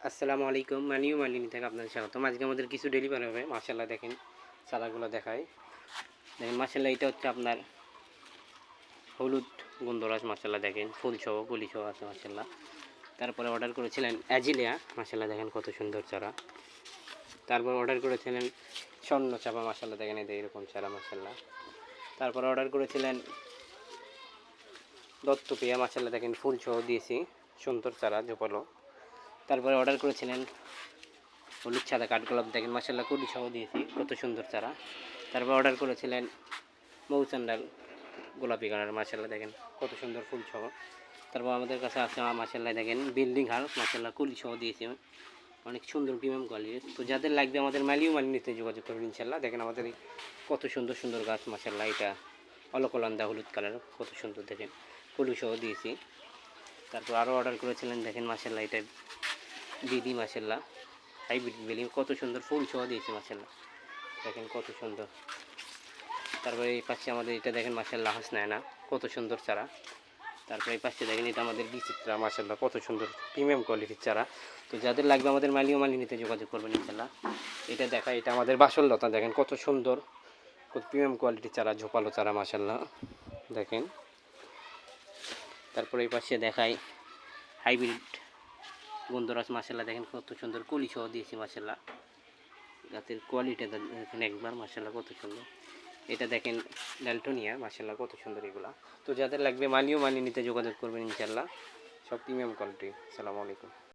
আসসালামু আলাইকুম। মানিও মালিনী থেকে আপনাদের স্বাগতম। আজকে আমাদের কিছু ডেলিভারি হবে। মাশাআল্লাহ দেখেন চারাগুলো দেখায়। দেখেন মাশাআল্লাহ এটা হচ্ছে আপনার হলুদ গন্ধরাজ। মাশাআল্লাহ দেখেন ফুলসহ কলিসহ আছে মাশাআল্লাহ। তারপরে অর্ডার করেছিলেন অ্যাজিলিয়া। মাশাআল্লাহ দেখেন কত সুন্দর চারা। তারপর অর্ডার করেছিলেন স্বর্ণচাপা। মাশাআল্লাহ দেখেন এদের এরকম চারা মাশাআল্লাহ। তারপর অর্ডার করেছিলেন দত্তপিয়া। মাশাআল্লাহ দেখেন ফুলসহ দিয়েছি, সুন্দর চারা জোপালো। তারপরে অর্ডার করেছিলেন হলুদ সাদা কাঠগোলাপ। দেখেন মাশাআল্লাহ কুড়ি সহ দিয়েছি, কত সুন্দর চারা। তারপর অর্ডার করেছিলেন মৌচান্ডাল গোলাপি কালার। মাশাআল্লাহ দেখেন কত সুন্দর ফুল সহ। তারপর আমাদের কাছে আছে মাশাআল্লাহ দেখেন বিল্ডিং হাউস। মাশাআল্লাহ কুড়ি সহ দিয়েছি, অনেক সুন্দর প্রিমিয়াম কোয়ালিটির। তো যাদের লাগবে আমাদের মালিও মালিনীতে যোগাযোগ করবেন ইনশাল্লাহ। দেখেন আমাদের এই কত সুন্দর সুন্দর গাছ মাশাআল্লাহ। এটা অলকলন্দা হলুদ কালার, কত সুন্দর দেখেন ফুলু সহ দিয়েছি। তারপর আরও অর্ডার করেছিলেন দেখেন মাশাআল্লাহ এটা দিদি মাশাআল্লাহ হাইব্রিড বেলি, কত সুন্দর ফুল সহ দিয়েছে মাশাআল্লাহ দেখেন কত সুন্দর। তারপরে এই পাশে আমাদের এটা দেখেন মাশাআল্লাহ হাসনায়না, কত সুন্দর চারা। তারপরে এই পাশে দেখেন এটা আমাদের বিচিত্রা মাশাআল্লাহ, কত সুন্দর প্রিমিয়াম কোয়ালিটির চারা। তো যাদের লাগবে আমাদের মালিও মালিনীতে যোগাযোগ করবেন ইনশাল্লাহ। এটা দেখা, এটা আমাদের বাসললতা দেখেন কত সুন্দর, কত প্রিমিয়াম কোয়ালিটির চারা, ঝোপালো চারা মাশাআল্লাহ দেখেন। তারপরে এই পাশে দেখাই হাইব্রিড গন্ধরাজ। মাশাআল্লাহ দেখেন কত সুন্দর কলি সহ দিয়েছি মাশাআল্লাহ। গাছের কোয়ালিটিটা দেখেন একবার মাশাআল্লাহ কত সুন্দর। এটা দেখেন ডালটোনিয়া মাশাআল্লাহ কত সুন্দর এগুলা। তো যাদের লাগবে মালিও মালিনীতে যোগাযোগ করবেন ইনশাআল্লাহ, সব প্রিমিয়াম কোয়ালিটি। আসসালামু আলাইকুম।